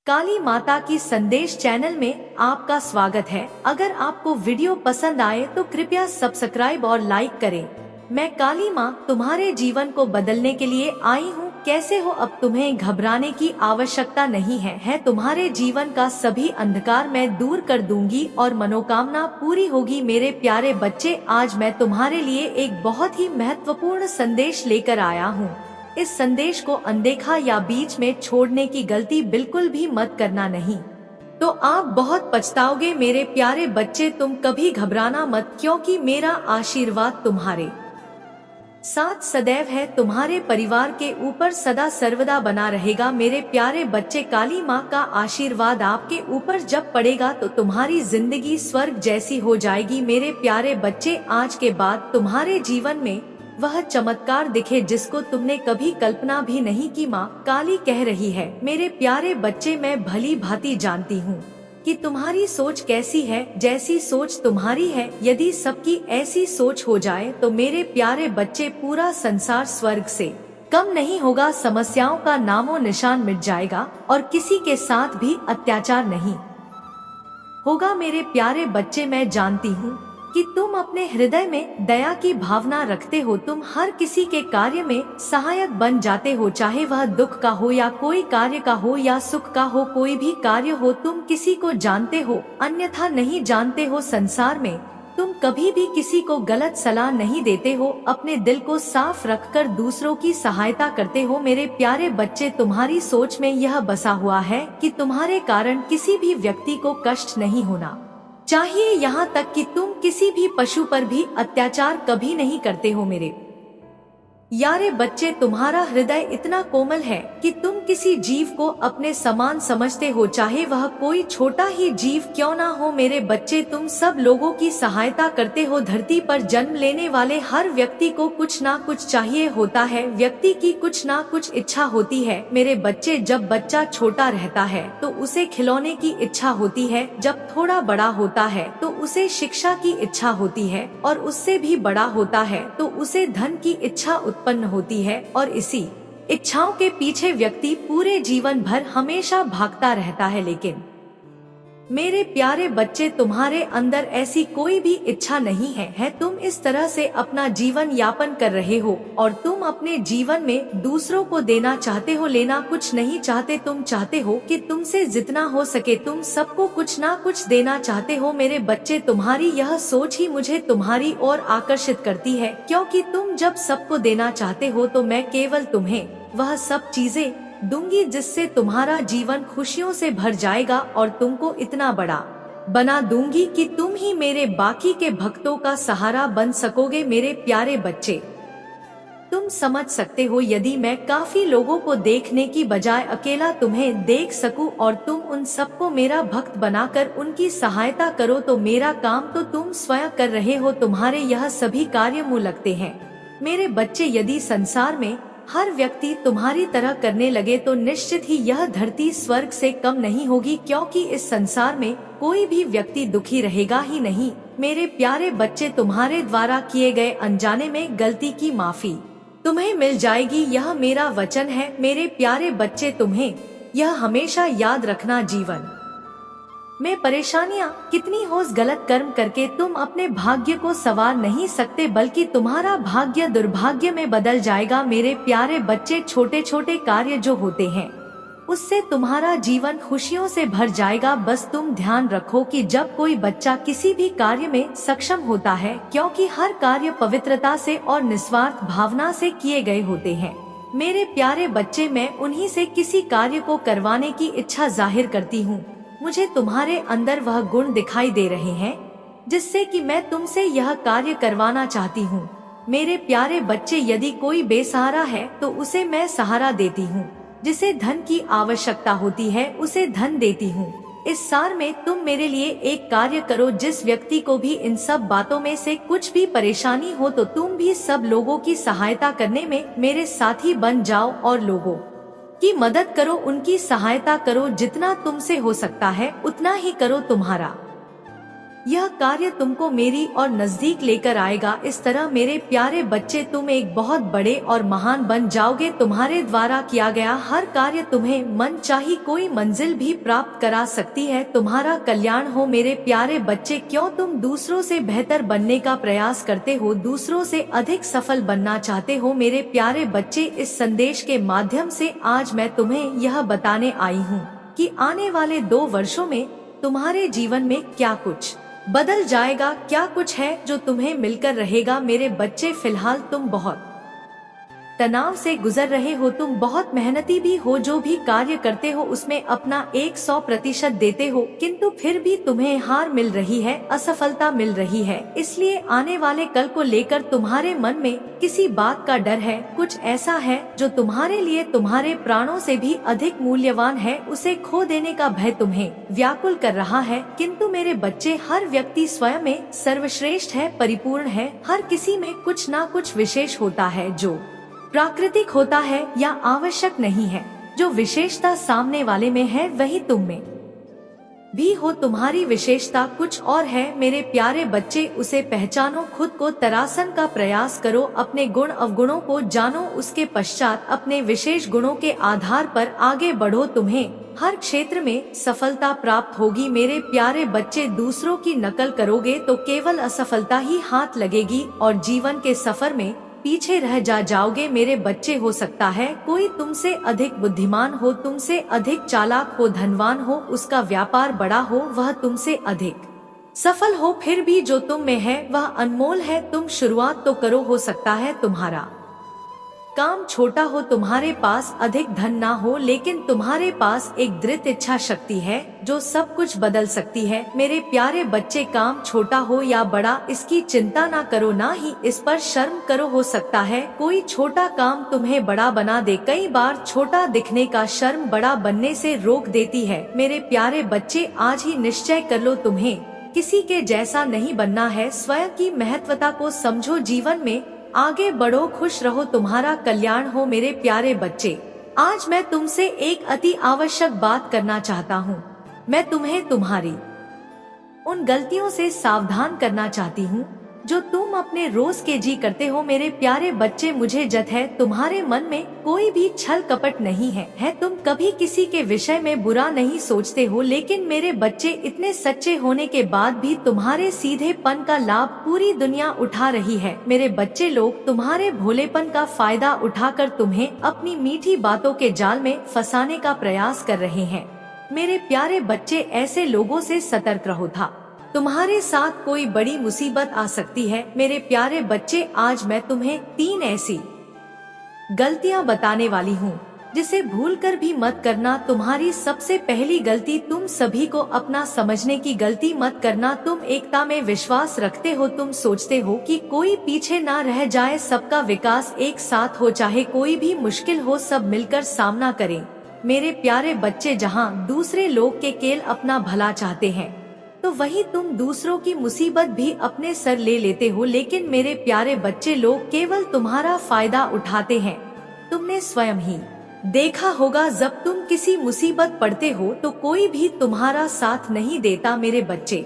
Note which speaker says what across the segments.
Speaker 1: काली माता की संदेश चैनल में आपका स्वागत है। अगर आपको वीडियो पसंद आए तो कृपया सब्सक्राइब और लाइक करें। मैं काली माँ तुम्हारे जीवन को बदलने के लिए आई हूँ। कैसे हो? अब तुम्हें घबराने की आवश्यकता नहीं है तुम्हारे जीवन का सभी अंधकार मैं दूर कर दूंगी और मनोकामना पूरी होगी। मेरे प्यारे बच्चे, आज मैं तुम्हारे लिए एक बहुत ही महत्वपूर्ण संदेश लेकर आया हूँ। इस संदेश को अनदेखा या बीच में छोड़ने की गलती बिल्कुल भी मत करना, नहीं तो आप बहुत पछताओगे। मेरे प्यारे बच्चे, तुम कभी घबराना मत, क्योंकि मेरा आशीर्वाद तुम्हारे साथ सदैव है। तुम्हारे परिवार के ऊपर सदा सर्वदा बना रहेगा। मेरे प्यारे बच्चे, काली माँ का आशीर्वाद आपके ऊपर जब पड़ेगा तो तुम्हारी जिंदगी स्वर्ग जैसी हो जाएगी। मेरे प्यारे बच्चे, आज के बाद तुम्हारे जीवन में वह चमत्कार दिखे जिसको तुमने कभी कल्पना भी नहीं की। माँ काली कह रही है। मेरे प्यारे बच्चे, मैं भली भांति जानती हूँ कि तुम्हारी सोच कैसी है। जैसी सोच तुम्हारी है, यदि सबकी ऐसी सोच हो जाए तो मेरे प्यारे बच्चे, पूरा संसार स्वर्ग से कम नहीं होगा। समस्याओं का नामो निशान मिट जाएगा और किसी के साथ भी अत्याचार नहीं होगा। मेरे प्यारे बच्चे, मैं जानती हूँ कि तुम अपने हृदय में दया की भावना रखते हो। तुम हर किसी के कार्य में सहायक बन जाते हो, चाहे वह दुख का हो या कोई कार्य का हो या सुख का हो। कोई भी कार्य हो, तुम किसी को जानते हो, अन्यथा नहीं जानते हो। संसार में तुम कभी भी किसी को गलत सलाह नहीं देते हो। अपने दिल को साफ रखकर दूसरों की सहायता करते हो। मेरे प्यारे बच्चे, तुम्हारी सोच में यह बसा हुआ है कि तुम्हारे कारण किसी भी व्यक्ति को कष्ट नहीं होना चाहिए, यहाँ तक कि तुम किसी भी पशु पर भी अत्याचार कभी नहीं करते हो। मेरे यारे बच्चे, तुम्हारा हृदय इतना कोमल है कि तुम किसी जीव को अपने समान समझते हो, चाहे वह कोई छोटा ही जीव क्यों ना हो। मेरे बच्चे, तुम सब लोगों की सहायता करते हो। धरती पर जन्म लेने वाले हर व्यक्ति को कुछ ना कुछ चाहिए होता है, व्यक्ति की कुछ ना कुछ इच्छा होती है। मेरे बच्चे, जब बच्चा छोटा रहता है तो उसे खिलौने की इच्छा होती है, जब थोड़ा बड़ा होता है तो उसे शिक्षा की इच्छा होती है, और उससे भी बड़ा होता है तो उसे धन की इच्छा उत्पन्न होती है। और इसी इच्छाओं के पीछे व्यक्ति पूरे जीवन भर हमेशा भागता रहता है। लेकिन मेरे प्यारे बच्चे, तुम्हारे अंदर ऐसी कोई भी इच्छा नहीं है। तुम इस तरह से अपना जीवन यापन कर रहे हो और तुम अपने जीवन में दूसरों को देना चाहते हो, लेना कुछ नहीं चाहते। तुम चाहते हो कि तुमसे जितना हो सके तुम सबको कुछ ना कुछ देना चाहते हो। मेरे बच्चे, तुम्हारी यह सोच ही मुझे तुम्हारी ओर आकर्षित करती है, क्योंकि तुम जब सबको देना चाहते हो तो मैं केवल तुम्हें वह सब चीजें दूंगी जिससे तुम्हारा जीवन खुशियों से भर जाएगा, और तुमको इतना बड़ा बना दूंगी कि तुम ही मेरे बाकी के भक्तों का सहारा बन सकोगे। मेरे प्यारे बच्चे, तुम समझ सकते हो, यदि मैं काफी लोगों को देखने की बजाय अकेला तुम्हें देख सकूं और तुम उन सबको मेरा भक्त बनाकर उनकी सहायता करो तो मेरा काम तो तुम स्वयं कर रहे हो। तुम्हारे यह सभी कार्य मुँह लगते हैं। मेरे बच्चे, यदि संसार में हर व्यक्ति तुम्हारी तरह करने लगे तो निश्चित ही यह धरती स्वर्ग से कम नहीं होगी, क्योंकि इस संसार में कोई भी व्यक्ति दुखी रहेगा ही नहीं। मेरे प्यारे बच्चे, तुम्हारे द्वारा किए गए अनजाने में गलती की माफी तुम्हें मिल जाएगी, यह मेरा वचन है। मेरे प्यारे बच्चे, तुम्हें यह हमेशा याद रखना, जीवन में परेशानियां कितनी हो, गलत कर्म करके तुम अपने भाग्य को संवार नहीं सकते, बल्कि तुम्हारा भाग्य दुर्भाग्य में बदल जाएगा। मेरे प्यारे बच्चे, छोटे छोटे कार्य जो होते हैं उससे तुम्हारा जीवन खुशियों से भर जाएगा। बस तुम ध्यान रखो कि जब कोई बच्चा किसी भी कार्य में सक्षम होता है, क्योंकि हर कार्य पवित्रता से और निस्वार्थ भावना से किए गए होते हैं। मेरे प्यारे बच्चे, मैं उन्हीं से किसी कार्य को करवाने की इच्छा जाहिर करती हूँ। मुझे तुम्हारे अंदर वह गुण दिखाई दे रहे हैं जिससे कि मैं तुमसे यह कार्य करवाना चाहती हूँ। मेरे प्यारे बच्चे, यदि कोई बेसहारा है तो उसे मैं सहारा देती हूँ, जिसे धन की आवश्यकता होती है उसे धन देती हूँ। इस सार में तुम मेरे लिए एक कार्य करो। जिस व्यक्ति को भी इन सब बातों में से कुछ भी परेशानी हो तो तुम भी सब लोगों की सहायता करने में मेरे साथी बन जाओ और लोगों की मदद करो, उनकी सहायता करो। जितना तुमसे हो सकता है उतना ही करो। तुम्हारा यह कार्य तुमको मेरी और नजदीक लेकर आएगा। इस तरह मेरे प्यारे बच्चे तुम एक बहुत बड़े और महान बन जाओगे। तुम्हारे द्वारा किया गया हर कार्य तुम्हें मनचाही कोई मंजिल भी प्राप्त करा सकती है। तुम्हारा कल्याण हो मेरे प्यारे बच्चे। क्यों तुम दूसरों से बेहतर बनने का प्रयास करते हो, दूसरों से अधिक सफल बनना चाहते हो मेरे प्यारे बच्चे। इस संदेश के माध्यम से आज मैं तुम्हें यह बताने आई हूँ कि आने वाले 2 वर्षों में तुम्हारे जीवन में क्या कुछ बदल जाएगा, क्या कुछ है जो तुम्हें मिलकर रहेगा मेरे बच्चे। फिलहाल तुम बहुत तनाव से गुजर रहे हो, तुम बहुत मेहनती भी हो, जो भी कार्य करते हो उसमें अपना 100% देते हो, किंतु फिर भी तुम्हें हार मिल रही है, असफलता मिल रही है। इसलिए आने वाले कल को लेकर तुम्हारे मन में किसी बात का डर है। कुछ ऐसा है जो तुम्हारे लिए तुम्हारे प्राणों से भी अधिक मूल्यवान है, उसे खो देने का भय तुम्हें व्याकुल कर रहा है। किंतु मेरे बच्चे, हर व्यक्ति स्वयं में सर्वश्रेष्ठ है, परिपूर्ण है। हर किसी में कुछ ना कुछ विशेष होता है जो प्राकृतिक होता है या आवश्यक नहीं है। जो विशेषता सामने वाले में है वही तुम में भी हो। तुम्हारी विशेषता कुछ और है मेरे प्यारे बच्चे, उसे पहचानो, खुद को तरासन का प्रयास करो, अपने गुण अवगुणों को जानो, उसके पश्चात अपने विशेष गुणों के आधार पर आगे बढ़ो। तुम्हें हर क्षेत्र में सफलता प्राप्त होगी मेरे प्यारे बच्चे। दूसरों की नकल करोगे तो केवल असफलता ही हाथ लगेगी और जीवन के सफर में पीछे रह जाओगे मेरे बच्चे। हो सकता है कोई तुमसे अधिक बुद्धिमान हो, तुमसे अधिक चालाक हो, धनवान हो, उसका व्यापार बड़ा हो, वह तुमसे अधिक सफल हो, फिर भी जो तुम में है वह अनमोल है। तुम शुरुआत तो करो, हो सकता है तुम्हारा काम छोटा हो, तुम्हारे पास अधिक धन ना हो, लेकिन तुम्हारे पास एक दृढ़ इच्छा शक्ति है जो सब कुछ बदल सकती है मेरे प्यारे बच्चे। काम छोटा हो या बड़ा, इसकी चिंता ना करो, ना ही इस पर शर्म करो। हो सकता है कोई छोटा काम तुम्हें बड़ा बना दे। कई बार छोटा दिखने का शर्म बड़ा बनने से रोक देती है मेरे प्यारे बच्चे। आज ही निश्चय कर लो, तुम्हें किसी के जैसा नहीं बनना है। स्वयं की महत्वता को समझो, जीवन में आगे बढ़ो, खुश रहो, तुम्हारा कल्याण हो मेरे प्यारे बच्चे। आज मैं तुमसे एक अति आवश्यक बात करना चाहता हूँ। मैं तुम्हें तुम्हारी उन गलतियों से सावधान करना चाहती हूँ जो तुम अपने रोज के जी करते हो मेरे प्यारे बच्चे। मुझे जत है तुम्हारे मन में कोई भी छल कपट नहीं है। तुम कभी किसी के विषय में बुरा नहीं सोचते हो, लेकिन मेरे बच्चे, इतने सच्चे होने के बाद भी तुम्हारे सीधेपन का लाभ पूरी दुनिया उठा रही है मेरे बच्चे। लोग तुम्हारे भोलेपन का फायदा उठाकर तुम्हें अपनी मीठी बातों के जाल में फंसाने का प्रयास कर रहे हैं मेरे प्यारे बच्चे। ऐसे लोगों से सतर्क रहो, था तुम्हारे साथ कोई बड़ी मुसीबत आ सकती है मेरे प्यारे बच्चे। आज मैं तुम्हें 3 ऐसी गलतियां बताने वाली हूँ जिसे भूलकर भी मत करना। तुम्हारी सबसे पहली गलती, तुम सभी को अपना समझने की गलती मत करना। तुम एकता में विश्वास रखते हो, तुम सोचते हो कि कोई पीछे ना रह जाए, सबका विकास एक साथ हो, चाहे कोई भी मुश्किल हो सब मिलकर सामना करें मेरे प्यारे बच्चे। जहाँ दूसरे लोग के केवल अपना भला चाहते हैं तो वही तुम दूसरों की मुसीबत भी अपने सर ले लेते हो, लेकिन मेरे प्यारे बच्चे, लोग केवल तुम्हारा फायदा उठाते हैं। तुमने स्वयं ही देखा होगा, जब तुम किसी मुसीबत पड़ते हो तो कोई भी तुम्हारा साथ नहीं देता मेरे बच्चे।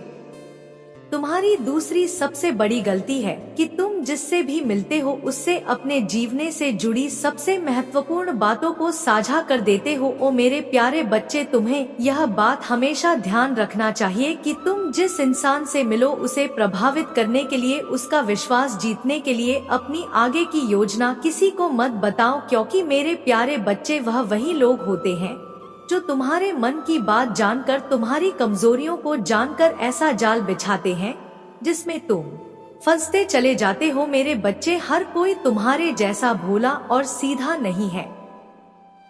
Speaker 1: तुम्हारी दूसरी सबसे बड़ी गलती है कि तुम जिससे भी मिलते हो उससे अपने जीवने से जुड़ी सबसे महत्वपूर्ण बातों को साझा कर देते हो। ओ मेरे प्यारे बच्चे, तुम्हें यह बात हमेशा ध्यान रखना चाहिए कि तुम जिस इंसान से मिलो उसे प्रभावित करने के लिए, उसका विश्वास जीतने के लिए अपनी आगे की योजना किसी को मत बताओ, क्योंकि मेरे प्यारे बच्चे, वह वही लोग होते हैं जो तुम्हारे मन की बात जानकर, तुम्हारी कमजोरियों को जानकर ऐसा जाल बिछाते हैं जिसमें तुम फंसते चले जाते हो मेरे बच्चे। हर कोई तुम्हारे जैसा भोला और सीधा नहीं है,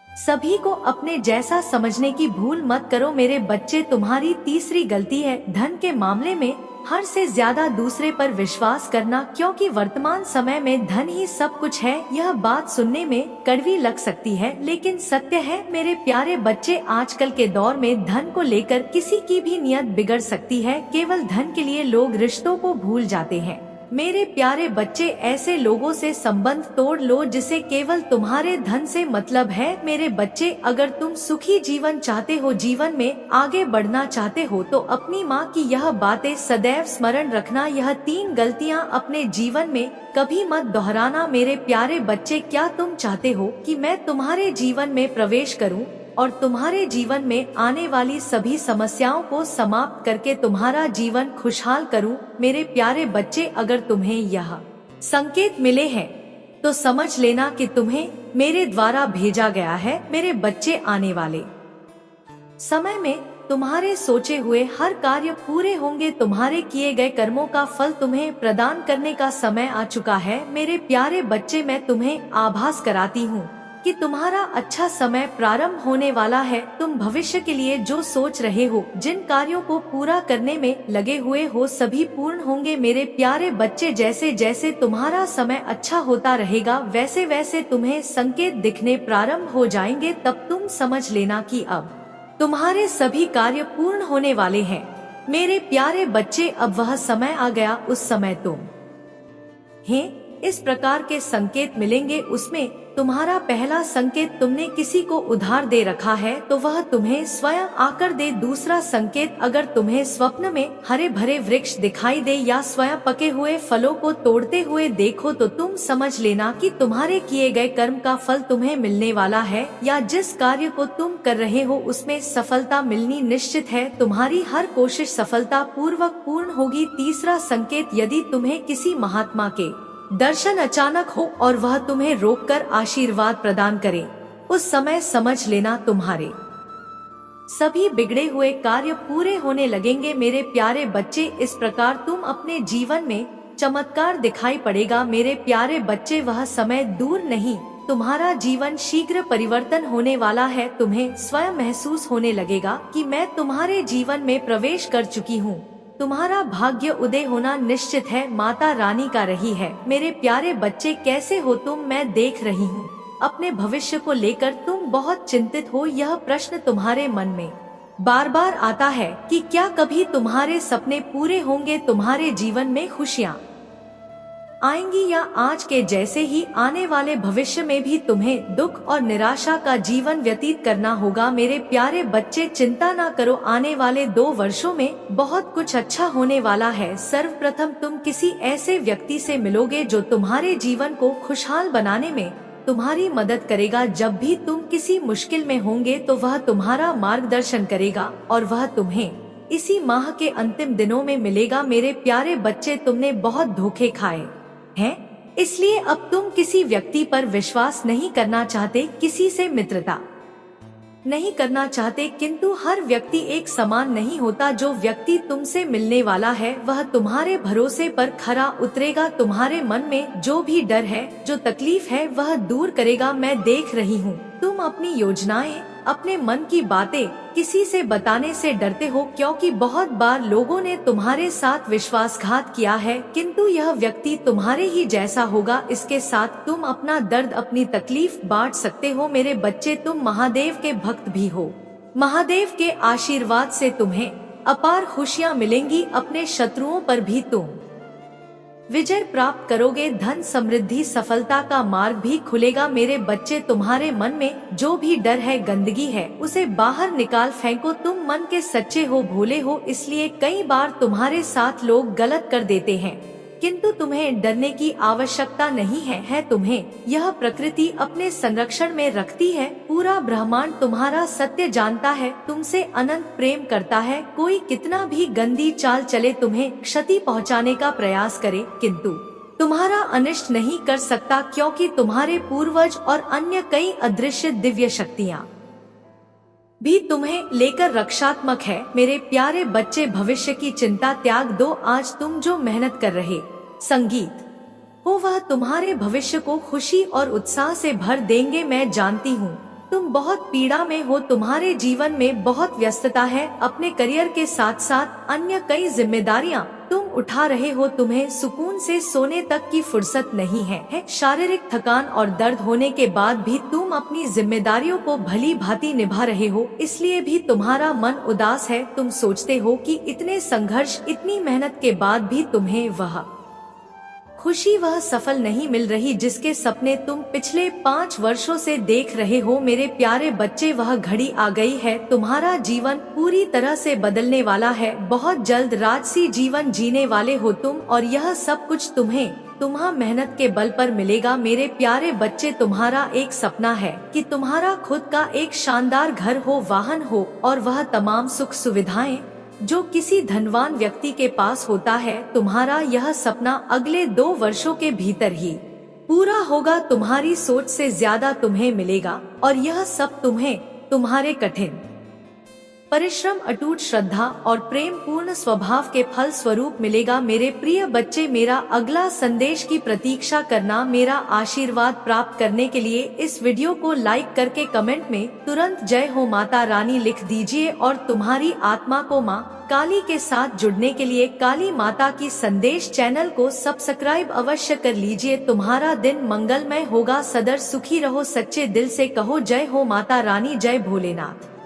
Speaker 1: सभी को अपने जैसा समझने की भूल मत करो मेरे बच्चे। तुम्हारी तीसरी गलती है धन के मामले में हर से ज्यादा दूसरे पर विश्वास करना, क्योंकि वर्तमान समय में धन ही सब कुछ है। यह बात सुनने में कड़वी लग सकती है, लेकिन सत्य है मेरे प्यारे बच्चे। आजकल के दौर में धन को लेकर किसी की भी नियत बिगड़ सकती है। केवल धन के लिए लोग रिश्तों को भूल जाते हैं। मेरे प्यारे बच्चे, ऐसे लोगों से संबंध तोड़ लो जिसे केवल तुम्हारे धन से मतलब है। मेरे बच्चे, अगर तुम सुखी जीवन चाहते हो, जीवन में आगे बढ़ना चाहते हो, तो अपनी माँ की यह बातें सदैव स्मरण रखना। यह 3 गलतियाँ अपने जीवन में कभी मत दोहराना। मेरे प्यारे बच्चे, क्या तुम चाहते हो कि मैं तुम्हारे जीवन में प्रवेश करूं और तुम्हारे जीवन में आने वाली सभी समस्याओं को समाप्त करके तुम्हारा जीवन खुशहाल करूं? मेरे प्यारे बच्चे, अगर तुम्हें यह संकेत मिले हैं तो समझ लेना कि तुम्हें मेरे द्वारा भेजा गया है। मेरे बच्चे, आने वाले समय में तुम्हारे सोचे हुए हर कार्य पूरे होंगे। तुम्हारे किए गए कर्मों का फल तुम्हें प्रदान करने का समय आ चुका है। मेरे प्यारे बच्चे, मैं तुम्हें आभास कराती हूँ कि तुम्हारा अच्छा समय प्रारंभ होने वाला है। तुम भविष्य के लिए जो सोच रहे हो, जिन कार्यों को पूरा करने में लगे हुए हो, सभी पूर्ण होंगे। मेरे प्यारे बच्चे, जैसे जैसे तुम्हारा समय अच्छा होता रहेगा, वैसे वैसे तुम्हें संकेत दिखने प्रारंभ हो जाएंगे। तब तुम समझ लेना कि अब तुम्हारे सभी कार्य पूर्ण होने वाले हैं। मेरे प्यारे बच्चे, अब वह समय आ गया, उस समय इस प्रकार के संकेत मिलेंगे। उसमें तुम्हारा पहला संकेत, तुमने किसी को उधार दे रखा है तो वह तुम्हें स्वयं आकर दे। दूसरा संकेत, अगर तुम्हें स्वप्न में हरे भरे वृक्ष दिखाई दे या स्वयं पके हुए फलों को तोड़ते हुए देखो, तो तुम समझ लेना कि तुम्हारे किए गए कर्म का फल तुम्हें मिलने वाला है, या जिस कार्य को तुम कर रहे हो उसमें सफलता मिलनी निश्चित है। तुम्हारी हर कोशिश सफलता पूर्वक पूर्ण होगी। तीसरा संकेत, यदि तुम्हें किसी महात्मा के दर्शन अचानक हो और वह तुम्हें रोककर आशीर्वाद प्रदान करे, उस समय समझ लेना तुम्हारे सभी बिगड़े हुए कार्य पूरे होने लगेंगे। मेरे प्यारे बच्चे, इस प्रकार तुम अपने जीवन में चमत्कार दिखाई पड़ेगा। मेरे प्यारे बच्चे, वह समय दूर नहीं, तुम्हारा जीवन शीघ्र परिवर्तन होने वाला है। तुम्हें स्वयं महसूस होने लगेगा कि मैं तुम्हारे जीवन में प्रवेश कर चुकी हूँ। तुम्हारा भाग्य उदय होना निश्चित है, माता रानी का रही है। मेरे प्यारे बच्चे, कैसे हो तुम? मैं देख रही हूँ अपने भविष्य को लेकर तुम बहुत चिंतित हो। यह प्रश्न तुम्हारे मन में बार बार आता है कि क्या कभी तुम्हारे सपने पूरे होंगे, तुम्हारे जीवन में खुशियाँ आएंगी, या आज के जैसे ही आने वाले भविष्य में भी तुम्हें दुख और निराशा का जीवन व्यतीत करना होगा। मेरे प्यारे बच्चे, चिंता ना करो, आने वाले 2 वर्षों में बहुत कुछ अच्छा होने वाला है। सर्वप्रथम तुम किसी ऐसे व्यक्ति से मिलोगे जो तुम्हारे जीवन को खुशहाल बनाने में तुम्हारी मदद करेगा। जब भी तुम किसी मुश्किल में होंगे तो वह तुम्हारा मार्गदर्शन करेगा, और वह तुम्हें इसी माह के अंतिम दिनों में मिलेगा। मेरे प्यारे बच्चे, तुमने बहुत धोखे खाए हैं, इसलिए अब तुम किसी व्यक्ति पर विश्वास नहीं करना चाहते, किसी से मित्रता नहीं करना चाहते। किंतु हर व्यक्ति एक समान नहीं होता। जो व्यक्ति तुमसे मिलने वाला है वह तुम्हारे भरोसे पर खरा उतरेगा। तुम्हारे मन में जो भी डर है, जो तकलीफ है, वह दूर करेगा। मैं देख रही हूँ तुम अपनी योजनाएं, अपने मन की बातें किसी से बताने से डरते हो, क्योंकि बहुत बार लोगों ने तुम्हारे साथ विश्वासघात किया है, किंतु यह व्यक्ति तुम्हारे ही जैसा होगा। इसके साथ तुम अपना दर्द, अपनी तकलीफ बांट सकते हो। मेरे बच्चे, तुम महादेव के भक्त भी हो। महादेव के आशीर्वाद से तुम्हें अपार खुशियाँ मिलेंगी। अपने शत्रुओं पर भी तुम विजय प्राप्त करोगे। धन, समृद्धि, सफलता का मार्ग भी खुलेगा। मेरे बच्चे, तुम्हारे मन में जो भी डर है, गंदगी है, उसे बाहर निकाल फेंको। तुम मन के सच्चे हो, भोले हो, इसलिए कई बार तुम्हारे साथ लोग गलत कर देते हैं, किंतु तुम्हें डरने की आवश्यकता नहीं है। तुम्हें यह प्रकृति अपने संरक्षण में रखती है। पूरा ब्रह्मांड तुम्हारा सत्य जानता है, तुमसे अनंत प्रेम करता है। कोई कितना भी गंदी चाल चले, तुम्हें क्षति पहुंचाने का प्रयास करे, किंतु तुम्हारा अनिष्ट नहीं कर सकता, क्योंकि तुम्हारे पूर्वज और अन्य कई अदृश्य दिव्य शक्तियाँ भी तुम्हें लेकर रक्षात्मक है। मेरे प्यारे बच्चे, भविष्य की चिंता त्याग दो। आज तुम जो मेहनत कर रहे संगीत हो, वह तुम्हारे भविष्य को खुशी और उत्साह से भर देंगे। मैं जानती हूँ तुम बहुत पीड़ा में हो, तुम्हारे जीवन में बहुत व्यस्तता है। अपने करियर के साथ साथ अन्य कई जिम्मेदारियाँ तुम उठा रहे हो। तुम्हें सुकून से सोने तक की फुर्सत नहीं है। शारीरिक थकान और दर्द होने के बाद भी तुम अपनी जिम्मेदारियों को भली भांति निभा रहे हो, इसलिए भी तुम्हारा मन उदास है। तुम सोचते हो कि इतने संघर्ष, इतनी मेहनत के बाद भी तुम्हें वह खुशी वह सफल नहीं मिल रही जिसके सपने तुम पिछले 5 वर्षों से देख रहे हो। मेरे प्यारे बच्चे, वह घड़ी आ गई है, तुम्हारा जीवन पूरी तरह से बदलने वाला है। बहुत जल्द राजसी जीवन जीने वाले हो तुम, और यह सब कुछ तुम्हारा मेहनत के बल पर मिलेगा। मेरे प्यारे बच्चे, तुम्हारा एक सपना है कि तुम्हारा खुद का एक शानदार घर हो, वाहन हो, और वह तमाम सुख सुविधाएं जो किसी धनवान व्यक्ति के पास होता है। तुम्हारा यह सपना अगले 2 वर्षों के भीतर ही पूरा होगा। तुम्हारी सोच से ज्यादा तुम्हें मिलेगा, और यह सब तुम्हारे कठिन परिश्रम, अटूट श्रद्धा और प्रेम पूर्ण स्वभाव के फल स्वरूप मिलेगा। मेरे प्रिय बच्चे, मेरा अगला संदेश की प्रतीक्षा करना। मेरा आशीर्वाद प्राप्त करने के लिए इस वीडियो को लाइक करके कमेंट में तुरंत जय हो माता रानी लिख दीजिए, और तुम्हारी आत्मा को माँ काली के साथ जुड़ने के लिए काली माता की संदेश चैनल को सब्सक्राइब अवश्य कर लीजिए। तुम्हारा दिन मंगलमय होगा। सदैव सुखी रहो। सच्चे दिल से कहो जय हो माता रानी, जय भोलेनाथ।